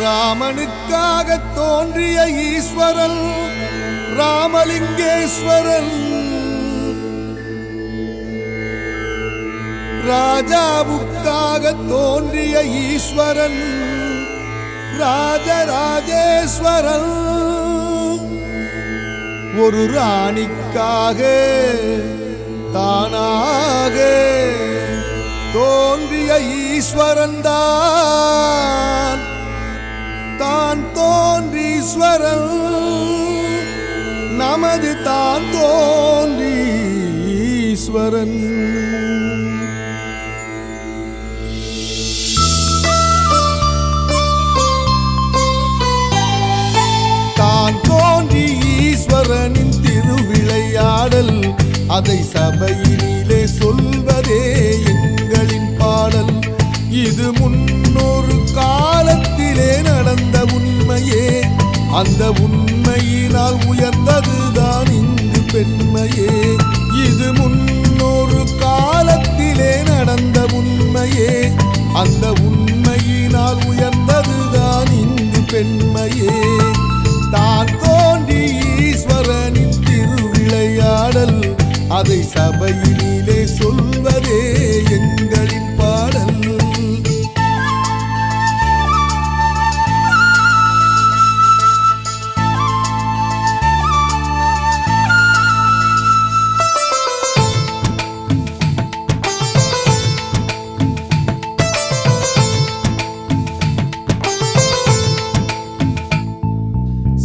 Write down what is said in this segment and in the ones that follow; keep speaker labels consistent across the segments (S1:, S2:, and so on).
S1: ராமனுக்காக தோன்றிய ஈஸ்வரன் ராமலிங்கேஸ்வரன், ராஜாவுக்காக தோன்றிய ஈஸ்வரன் ராஜராஜேஸ்வரன், ஒரு ராணிக்காக தானாக தோன்றிய ஈஸ்வரன் தான் தோன்றீஸ்வரன், நமது தான் தோன்றீஸ்வரன். தான் தோன்றி ஈஸ்வரனின் திருவிளையாடல், அதை சபையினிலே சொல்வதே எங்களின் பாடல். இது முன்னொரு காலத்திலே நடந்த உண்மையே, அந்த உண்மையினால் உயர்ந்ததுதான் இங்கு பெண்மையே. இது முன்னொரு காலத்திலே நடந்த உண்மையே, அந்த உண்மையினால் உயர்ந்ததுதான் இங்கு பெண்மையே. தான் தோன்றி ஈஸ்வரனின் திருவிளையாடல், அதை சபையினிலே சொல்வதே எங்களின் பாடல்.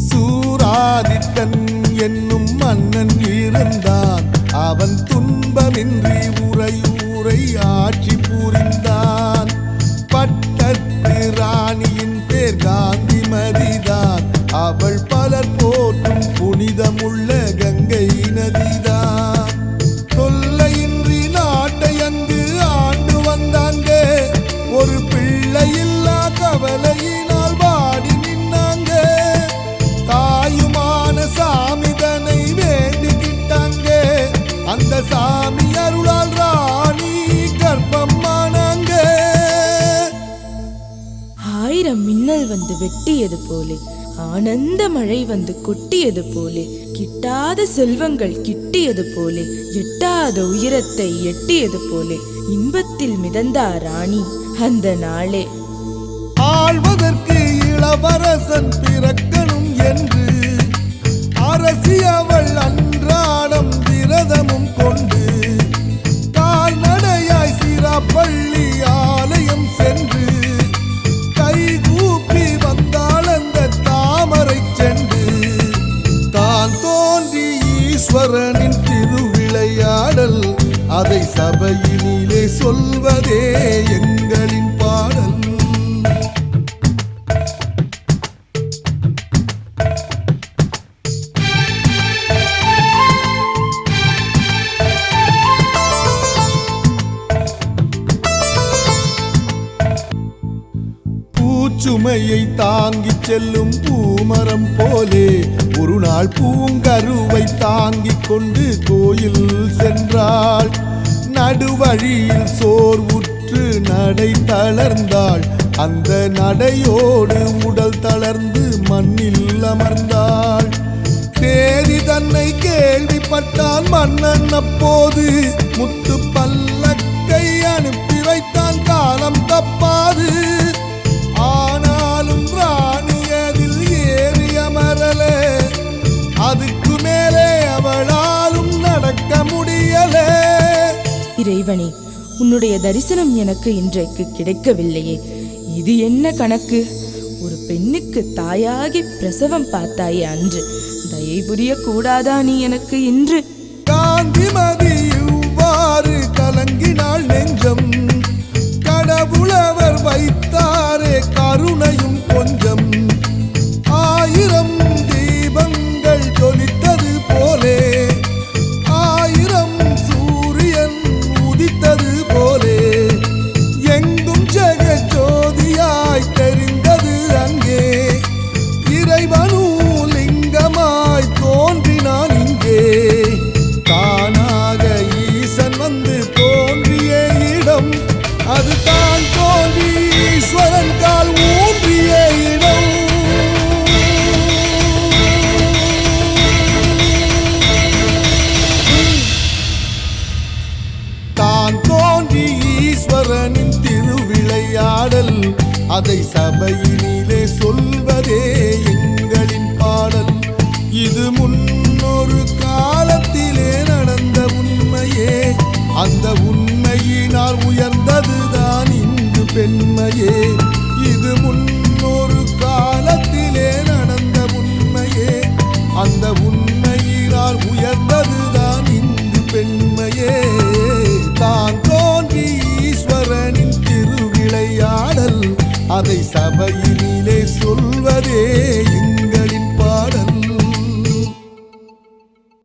S1: சூராதித்தன் என்னும் மன்னன் இருந்தான், அவன் துன்பமின்றி உரையூரை ஆட்சி புரிந்தான். பட்டத்து ராணியின் பேர் காந்திமதிதான், அவள் பலர் போற்றும் புனிதமுள்ள கங்கை நதிதான். தொல்லையின்றி நாட்டை அங்கு ஆண்டு வந்தாங்க, ஒரு பிள்ளையில்லா கவலையினால் வாடி நின்னாங்க. தாயுமான சாமிதனை வேண்டிக்கிட்டாங்க, அந்த சாமி அருளால் ராணி கர்ப்பமானாங்க.
S2: ஆயிரம் மின்னல் வந்து வெட்டியது போலே, ஆனந்த மழை வந்து கொட்டியது போலே, கிட்டாத செல்வங்கள் கிட்டியது போலே, எட்டாத உயரத்தை எட்டியது போலே, இன்பத்தில் மிதந்தார் ராணி அந்த நாளே.
S1: ஆள்வதற்கு இளவரசன் பிறக்கணும் என்று அரசி அவள் அன்றாடம் விரதமும் கொண்டு, கால்நடையாய் சிராப்பள்ளி ஆலயம் சென்று, கைகூப்பி வந்தாள் அந்த தாமரை சென்று. தான் தோன்றி ஈஸ்வரனின் திருவிளையாடல், அதை சபையினிலே சொல்வதே எங்களின் பாடல். சுமையை தாங்கிச் செல்லும் பூமரம் போலே, ஒரு நாள் பூங்கருவை தாங்கிக் கொண்டு கோயில் சென்றாள். நடுவழியில் சோர்வுற்று நடை தளர்ந்தாள், அந்த நடையோடு உடல் தளர்ந்து மண்ணில் அமர்ந்தாள். சேதி தன்னை கேள்விப்பட்டால் மன்னன் அப்போது முத்து பல்லக்கை அனுப்பி வைத்தான், காலம் தப்பாது. ஆனாலும் ராணி அதில் ஏறி அமரல, அதுக்கு மேலே அவளாலும் நடக்க முடியல.
S2: இறைவனே, உன்னுடைய தரிசனம் எனக்கு இன்றைக்கு கிடைக்கவில்லையே, இது என்ன கணக்கு? ஒரு பெண்ணுக்கு தாயாகி பிரசவம் பார்த்தாயே அன்று, தயை புரிய கூடாதா நீ எனக்கு இன்று?
S1: காந்திமதி இவ்வாறு கலங்கினாள் நெஞ்சம், கடவுளவர் வைத்தாரே கருணையும் கொஞ்சம். ஆயிரம் தீபங்கள் ஜொலித்தது போலே, ஆயிரம் சூரியன் உதித்தது போலே, எங்கும் ஜெகஜோதியாய் தெரிந்தது அங்கே. இறைவனும் லிங்கமாய் தோன்றினான் இங்கே, தானாக ஈசன் வந்து தோன்றிய இடம், அது தான் தோன்றி ஈஸ்வரன் கால் ஊன்றிய இடம். அதை சபையினிலே சொல்வதே எங்களின் பாடல். இது முன்னொரு காலத்திலே நடந்த உண்மையே, அந்த உண்மையினால் உயர்ந்ததுதான் இங்கு பெண்மையே. இது முன்னொரு காலத்திலே நடந்த உண்மையே, அந்த உண்மையினால் உயர்ந்ததுதான் இங்கு பெண்மையே. தான் தோன்றி ஈஸ்வரனின் திருவிளையாடல், அதை சபையினிலே சொல்வதே